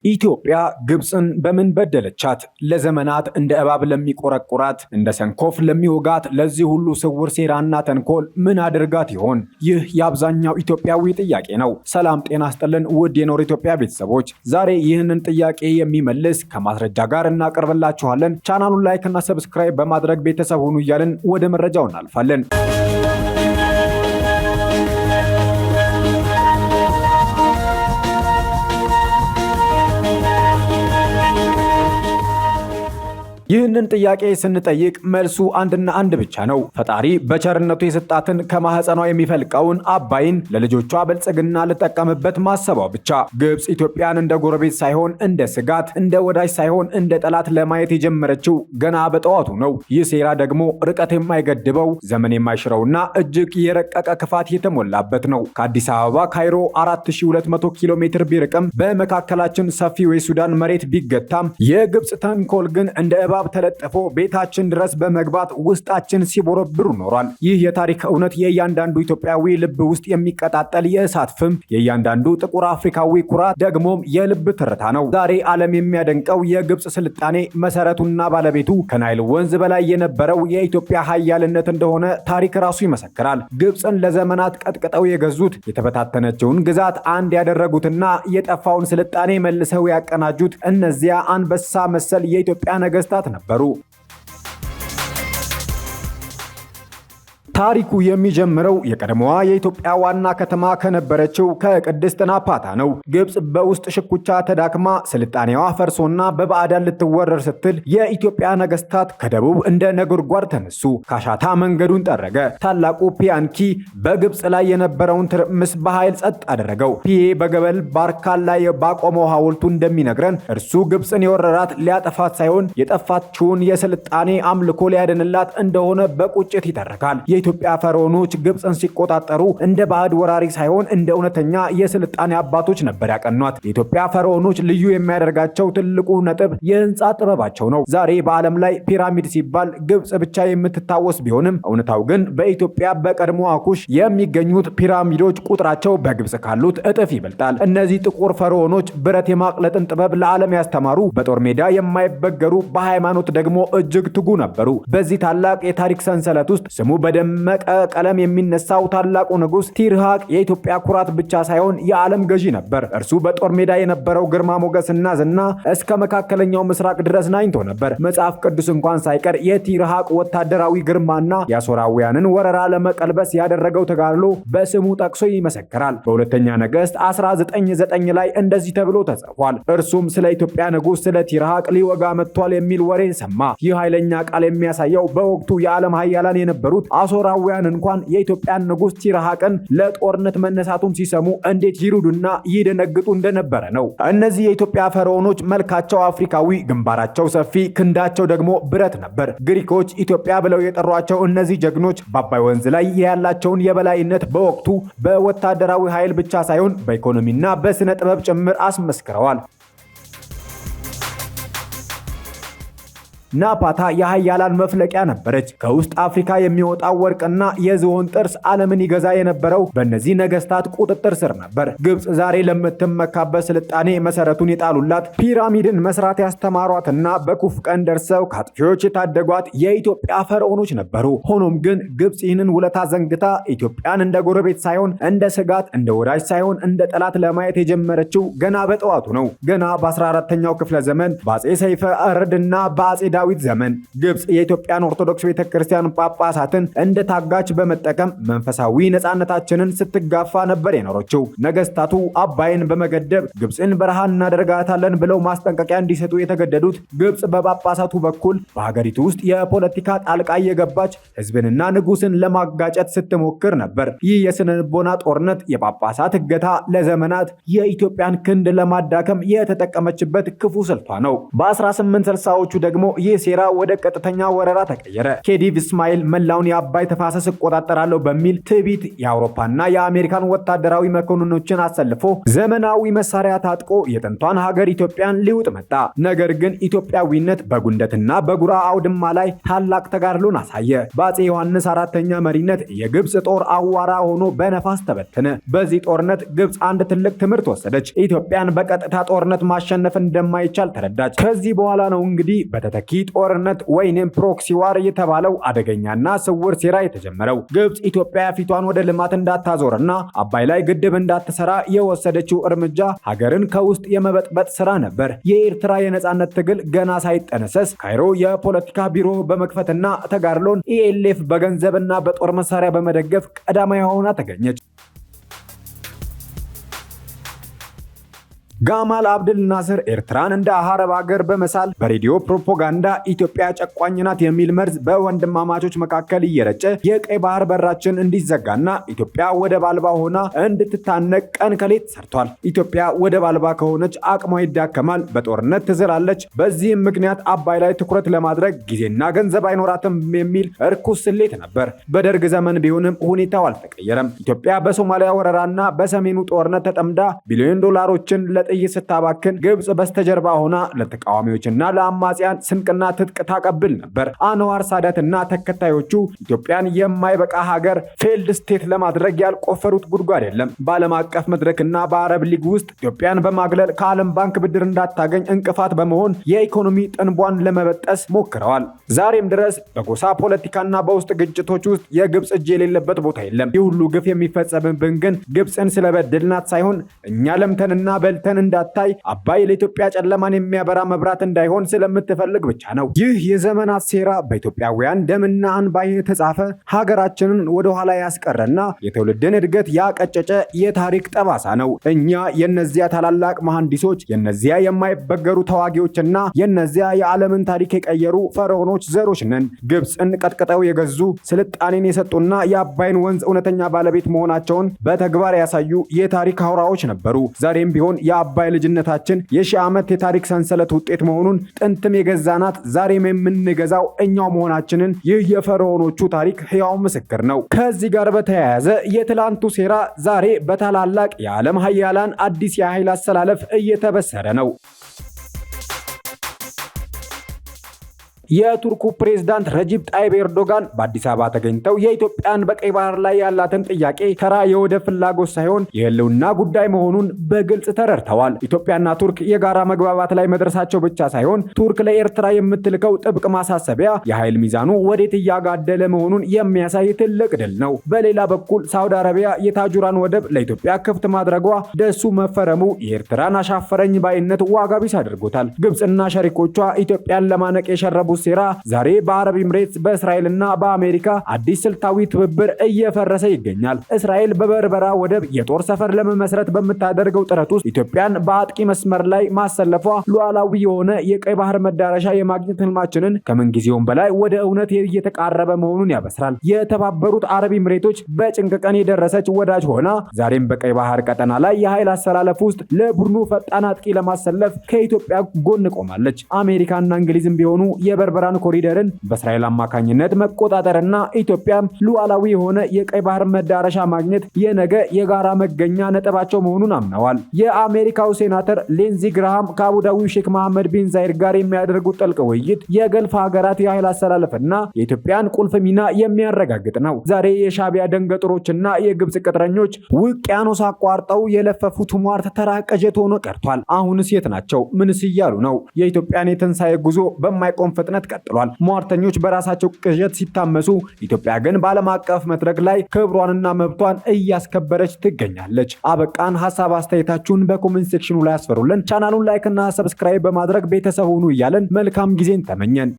ኢትዮጵያ ግብፅን በምን በደለቻት? ለዘመናት እንደ እባብ ለሚቆረቁራት እንደ ሰንኮፍ ለሚወጋት ለዚህ ሁሉ ስውር ሴራና ተንኮል ምን አድርጋት ይሆን? ይህ የአብዛኛው ኢትዮጵያዊ ጥያቄ ነው። ሰላም ጤና ይስጥልን ውድ የኖር ኢትዮጵያ ቤተሰቦች፣ ዛሬ ይህንን ጥያቄ የሚመልስ ከማስረጃ ጋር እናቀርብላችኋለን። ቻናሉን ላይክ እና ሰብስክራይብ በማድረግ ቤተሰብ ሁኑ እያልን ወደ መረጃው እናልፋለን። ይህንን ጥያቄ ስንጠይቅ መልሱ አንድና አንድ ብቻ ነው። ፈጣሪ በቸርነቱ የሰጣትን ከማህፀኗ የሚፈልቀውን አባይን ለልጆቿ ብልጽግና ልጠቀምበት ማሰቧ ብቻ። ግብፅ ኢትዮጵያን እንደ ጎረቤት ሳይሆን እንደ ስጋት፣ እንደ ወዳጅ ሳይሆን እንደ ጠላት ለማየት የጀመረችው ገና በጠዋቱ ነው። ይህ ሴራ ደግሞ ርቀት የማይገድበው ዘመን የማይሽረውና እጅግ የረቀቀ ክፋት የተሞላበት ነው። ከአዲስ አበባ ካይሮ 4200 ኪሎ ሜትር ቢርቅም በመካከላችን ሰፊው የሱዳን መሬት ቢገታም የግብፅ ተንኮል ግን እንደ እባብ ተለጥፎ ቤታችን ድረስ በመግባት ውስጣችን ሲቦረብሩ ኖሯል። ይህ የታሪክ እውነት የእያንዳንዱ ኢትዮጵያዊ ልብ ውስጥ የሚቀጣጠል የእሳት ፍም፣ የእያንዳንዱ ጥቁር አፍሪካዊ ኩራት፣ ደግሞም የልብ ትርታ ነው። ዛሬ ዓለም የሚያደንቀው የግብፅ ስልጣኔ መሰረቱና ባለቤቱ ከናይል ወንዝ በላይ የነበረው የኢትዮጵያ ኃያልነት እንደሆነ ታሪክ ራሱ ይመሰክራል። ግብፅን ለዘመናት ቀጥቅጠው የገዙት፣ የተበታተነችውን ግዛት አንድ ያደረጉትና የጠፋውን ስልጣኔ መልሰው ያቀናጁት እነዚያ አንበሳ መሰል የኢትዮጵያ ነገስታት ነበሩ። ታሪኩ የሚጀምረው የቀድሞዋ የኢትዮጵያ ዋና ከተማ ከነበረችው ከቅድስት ናፓታ ነው። ግብፅ በውስጥ ሽኩቻ ተዳክማ ስልጣኔዋ ፈርሶና በባዕዳን ልትወረር ስትል የኢትዮጵያ ነገስታት ከደቡብ እንደ ነጎድጓድ ተነሱ። ካሻታ መንገዱን ጠረገ። ታላቁ ፒያንኪ በግብፅ ላይ የነበረውን ትርምስ በኃይል ጸጥ አደረገው። ፒዬ በገበል ባርካን ላይ ባቆመው ሐውልቱ እንደሚነግረን እርሱ ግብፅን የወረራት ሊያጠፋት ሳይሆን የጠፋችውን የስልጣኔ አምልኮ ሊያድንላት እንደሆነ በቁጭት ይተረካል። የኢትዮጵያ ፈርዖኖች ግብፅን ሲቆጣጠሩ እንደ ባዕድ ወራሪ ሳይሆን እንደ እውነተኛ የስልጣኔ አባቶች ነበር ያቀኗት። የኢትዮጵያ ፈርዖኖች ልዩ የሚያደርጋቸው ትልቁ ነጥብ የህንፃ ጥበባቸው ነው። ዛሬ በዓለም ላይ ፒራሚድ ሲባል ግብፅ ብቻ የምትታወስ ቢሆንም እውነታው ግን በኢትዮጵያ በቀድሞ አኩሽ የሚገኙት ፒራሚዶች ቁጥራቸው በግብፅ ካሉት እጥፍ ይበልጣል። እነዚህ ጥቁር ፈርዖኖች ብረት የማቅለጥን ጥበብ ለዓለም ያስተማሩ፣ በጦር ሜዳ የማይበገሩ፣ በሃይማኖት ደግሞ እጅግ ትጉ ነበሩ። በዚህ ታላቅ የታሪክ ሰንሰለት ውስጥ ስሙ በደመቀ ቀለም የሚነሳው ታላቁ ንጉስ ቲርሃቅ የኢትዮጵያ ኩራት ብቻ ሳይሆን የዓለም ገዢ ነበር። እርሱ በጦር ሜዳ የነበረው ግርማ ሞገስና ዝና እስከ መካከለኛው ምስራቅ ድረስ ናኝቶ ነበር። መጽሐፍ ቅዱስ እንኳን ሳይቀር የቲርሃቅ ወታደራዊ ግርማና የአሦራውያንን ወረራ ለመቀልበስ ያደረገው ተጋድሎ በስሙ ጠቅሶ ይመሰክራል። በሁለተኛ ነገሥት 19:9 ላይ እንደዚህ ተብሎ ተጽፏል። እርሱም ስለ ኢትዮጵያ ንጉስ ስለ ቲርሃቅ ሊወጋ መጥቷል የሚል ወሬ ሰማ። ይህ ኃይለኛ ቃል የሚያሳየው በወቅቱ የዓለም ኃያላን የነበሩት አሦራውያን እንኳን የኢትዮጵያን ንጉስ ቲርሃቅን ለጦርነት መነሳቱን ሲሰሙ እንዴት ይሩዱና ይደነግጡ እንደነበረ ነው። እነዚህ የኢትዮጵያ ፈርዖኖች መልካቸው አፍሪካዊ፣ ግንባራቸው ሰፊ፣ ክንዳቸው ደግሞ ብረት ነበር። ግሪኮች ኢትዮጵያ ብለው የጠሯቸው እነዚህ ጀግኖች በአባይ ወንዝ ላይ ያላቸውን የበላይነት በወቅቱ በወታደራዊ ኃይል ብቻ ሳይሆን በኢኮኖሚና በስነ ጥበብ ጭምር አስመስክረዋል። ናፓታ የኃያላን መፍለቂያ ነበረች። ከውስጥ አፍሪካ የሚወጣው ወርቅና የዝሆን ጥርስ ዓለምን ይገዛ የነበረው በእነዚህ ነገስታት ቁጥጥር ስር ነበር። ግብፅ ዛሬ ለምትመካበት ስልጣኔ መሰረቱን የጣሉላት፣ ፒራሚድን መስራት ያስተማሯትና በኩፍ ቀን ደርሰው ከአጥፊዎች የታደጓት የኢትዮጵያ ፈርዖኖች ነበሩ። ሆኖም ግን ግብፅ ይህንን ውለታ ዘንግታ ኢትዮጵያን እንደ ጎረቤት ሳይሆን እንደ ስጋት፣ እንደ ወዳጅ ሳይሆን እንደ ጠላት ለማየት የጀመረችው ገና በጠዋቱ ነው። ገና በ14ኛው ክፍለ ዘመን በአጼ ሰይፈ እርድና በአጼ ዳዊት ዘመን ግብፅ የኢትዮጵያን ኦርቶዶክስ ቤተክርስቲያን ጳጳሳትን እንደ ታጋች በመጠቀም መንፈሳዊ ነፃነታችንን ስትጋፋ ነበር የኖረችው። ነገስታቱ አባይን በመገደብ ግብፅን በረሃ እናደርጋታለን ብለው ማስጠንቀቂያ እንዲሰጡ የተገደዱት ግብፅ በጳጳሳቱ በኩል በሀገሪቱ ውስጥ የፖለቲካ ጣልቃ የገባች ህዝብንና ንጉስን ለማጋጨት ስትሞክር ነበር። ይህ የስነ ልቦና ጦርነት፣ የጳጳሳት እገታ ለዘመናት የኢትዮጵያን ክንድ ለማዳከም የተጠቀመችበት ክፉ ስልቷ ነው። በ1860ዎቹ ደግሞ ይህ ሴራ ወደ ቀጥተኛ ወረራ ተቀየረ። ኬዲቭ እስማኤል መላውን የአባይ ተፋሰስ እቆጣጠራለሁ በሚል ትዕቢት የአውሮፓና የአሜሪካን ወታደራዊ መኮንኖችን አሰልፎ ዘመናዊ መሳሪያ ታጥቆ የጥንቷን ሀገር ኢትዮጵያን ሊውጥ መጣ። ነገር ግን ኢትዮጵያዊነት በጉንደትና በጉራ አውድማ ላይ ታላቅ ተጋድሎን አሳየ። በአፄ ዮሐንስ አራተኛ መሪነት የግብፅ ጦር አዋራ ሆኖ በነፋስ ተበተነ። በዚህ ጦርነት ግብፅ አንድ ትልቅ ትምህርት ወሰደች። ኢትዮጵያን በቀጥታ ጦርነት ማሸነፍ እንደማይቻል ተረዳች። ከዚህ በኋላ ነው እንግዲህ በተተኪ ጦርነት ወይንም ፕሮክሲ ዋር የተባለው አደገኛና ስውር ሴራ የተጀመረው። ግብፅ ኢትዮጵያ ፊቷን ወደ ልማት እንዳታዞርና አባይ ላይ ግድብ እንዳትሰራ የወሰደችው እርምጃ ሀገርን ከውስጥ የመበጥበጥ ስራ ነበር። የኤርትራ የነጻነት ትግል ገና ሳይጠነሰስ ካይሮ የፖለቲካ ቢሮ በመክፈትና ተጋድሎን ኢኤልኤፍ በገንዘብና በጦር መሳሪያ በመደገፍ ቀዳማዊ ሆና ተገኘች። ጋማል አብድል ናስር ኤርትራን እንደ አረብ ሀገር በመሳል በሬዲዮ ፕሮፓጋንዳ ኢትዮጵያ ጨቋኝ ናት የሚል መርዝ በወንድማማቾች መካከል እየረጨ የቀይ ባህር በራችን እንዲዘጋና ኢትዮጵያ ወደብ አልባ ሆና እንድትታነቅ ቀን ከሌት ሰርቷል። ኢትዮጵያ ወደብ አልባ ከሆነች አቅሟ ይዳከማል፣ በጦርነት ትዝላለች። በዚህም ምክንያት አባይ ላይ ትኩረት ለማድረግ ጊዜና ገንዘብ አይኖራትም የሚል እርኩስ ስሌት ነበር። በደርግ ዘመን ቢሆንም ሁኔታው አልተቀየረም። ኢትዮጵያ በሶማሊያ ወረራና በሰሜኑ ጦርነት ተጠምዳ ቢሊዮን ዶላሮችን ጥይት ስታባክን ግብፅ በስተጀርባ ሆና ለተቃዋሚዎችና ለአማጽያን ስንቅና ትጥቅ ታቀብል ነበር። አንዋር ሳዳትና ተከታዮቹ ኢትዮጵያን የማይበቃ ሀገር ፌልድ ስቴት ለማድረግ ያልቆፈሩት ጉድጓድ የለም። በዓለም አቀፍ መድረክና በአረብ ሊግ ውስጥ ኢትዮጵያን በማግለል ከዓለም ባንክ ብድር እንዳታገኝ እንቅፋት በመሆን የኢኮኖሚ ጥንቧን ለመበጠስ ሞክረዋል። ዛሬም ድረስ በጎሳ ፖለቲካና በውስጥ ግጭቶች ውስጥ የግብፅ እጅ የሌለበት ቦታ የለም። ይህ ሁሉ ግፍ የሚፈጸምብን ግን ግብፅን ስለበደልናት ሳይሆን እኛ ለምተንና በልተን እንዳታይ አባይ ለኢትዮጵያ ጨለማን የሚያበራ መብራት እንዳይሆን ስለምትፈልግ ብቻ ነው። ይህ የዘመናት ሴራ በኢትዮጵያውያን ደምና እንባ የተጻፈ ሀገራችንን ወደ ኋላ ያስቀረና የትውልድን እድገት ያቀጨጨ የታሪክ ጠባሳ ነው። እኛ የነዚያ ታላላቅ መሐንዲሶች፣ የነዚያ የማይበገሩ ተዋጊዎችና የነዚያ የዓለምን ታሪክ የቀየሩ ፈርዖኖች ዘሮች ነን። ግብፅን ቀጥቅጠው የገዙ ስልጣኔን የሰጡና የአባይን ወንዝ እውነተኛ ባለቤት መሆናቸውን በተግባር ያሳዩ የታሪክ አውራዎች ነበሩ። ዛሬም ቢሆን የአባይ ልጅነታችን የሺህ ዓመት የታሪክ ሰንሰለት ውጤት መሆኑን ጥንትም የገዛናት ዛሬም የምንገዛው እኛው መሆናችንን ይህ የፈርዖኖቹ ታሪክ ሕያው ምስክር ነው። ከዚህ ጋር በተያያዘ የትላንቱ ሴራ ዛሬ በታላላቅ የዓለም ሀያላን አዲስ የኃይል አሰላለፍ እየተበሰረ ነው። የቱርኩ ፕሬዝዳንት ረጂብ ጣይብ ኤርዶጋን በአዲስ አበባ ተገኝተው የኢትዮጵያን በቀይ ባህር ላይ ያላትን ጥያቄ ተራ የወደብ ፍላጎት ሳይሆን የህልውና ጉዳይ መሆኑን በግልጽ ተረድተዋል። ኢትዮጵያና ቱርክ የጋራ መግባባት ላይ መድረሳቸው ብቻ ሳይሆን ቱርክ ለኤርትራ የምትልከው ጥብቅ ማሳሰቢያ የኃይል ሚዛኑ ወዴት እያጋደለ መሆኑን የሚያሳይ ትልቅ ድል ነው። በሌላ በኩል ሳውዲ አረቢያ የታጁራን ወደብ ለኢትዮጵያ ክፍት ማድረጓ ደሱ መፈረሙ የኤርትራን አሻፈረኝ ባይነት ዋጋ ቢስ አድርጎታል። ግብፅና ሸሪኮቿ ኢትዮጵያን ለማነቅ የሸረቡ ሴራ ዛሬ በአረብ ኤምሬትስ በእስራኤልና በአሜሪካ አዲስ ስልታዊ ትብብር እየፈረሰ ይገኛል። እስራኤል በበርበራ ወደብ የጦር ሰፈር ለመመስረት በምታደርገው ጥረት ውስጥ ኢትዮጵያን በአጥቂ መስመር ላይ ማሰለፏ ሉዓላዊ የሆነ የቀይ ባህር መዳረሻ የማግኘት ህልማችንን ከምንጊዜውም በላይ ወደ እውነት እየተቃረበ መሆኑን ያበስራል። የተባበሩት አረብ ኤምሬቶች በጭንቅ ቀን የደረሰች ወዳጅ ሆና ዛሬም በቀይ ባህር ቀጠና ላይ የኃይል አሰላለፍ ውስጥ ለቡድኑ ፈጣን አጥቂ ለማሰለፍ ከኢትዮጵያ ጎን ቆማለች። አሜሪካና እንግሊዝም ቢሆኑ የበርበራን ኮሪደርን በእስራኤል አማካኝነት መቆጣጠርና ኢትዮጵያም ሉዓላዊ የሆነ የቀይ ባህር መዳረሻ ማግኘት የነገ የጋራ መገኛ ነጥባቸው መሆኑን አምነዋል። የአሜሪካው ሴናተር ሊንዚ ግራሃም ከአቡዳዊው ሼክ መሐመድ ቢን ዛይድ ጋር የሚያደርጉት ጥልቅ ውይይት የገልፍ ሀገራት የኃይል አሰላለፍና የኢትዮጵያን ቁልፍ ሚና የሚያረጋግጥ ነው። ዛሬ የሻቢያ ደንገጥሮችና የግብፅ ቅጥረኞች ውቅያኖስ አቋርጠው የለፈፉት ሟርት ተራ ቅዠት ሆኖ ቀርቷል። አሁንስ የት ናቸው? ምንስ እያሉ ነው? የኢትዮጵያን የትንሳኤ ጉዞ በማይቆም ፍጥነት ቀጥሏል። ሟርተኞች በራሳቸው ቅዠት ሲታመሱ፣ ኢትዮጵያ ግን በዓለም አቀፍ መድረክ ላይ ክብሯንና መብቷን እያስከበረች ትገኛለች። አበቃን። ሐሳብ አስተያየታችሁን በኮሜንት ሴክሽኑ ላይ አስፈሩልን። ቻናሉን ላይክ እና ሰብስክራይብ በማድረግ ቤተሰብ ሁኑ እያለን መልካም ጊዜን ተመኘን።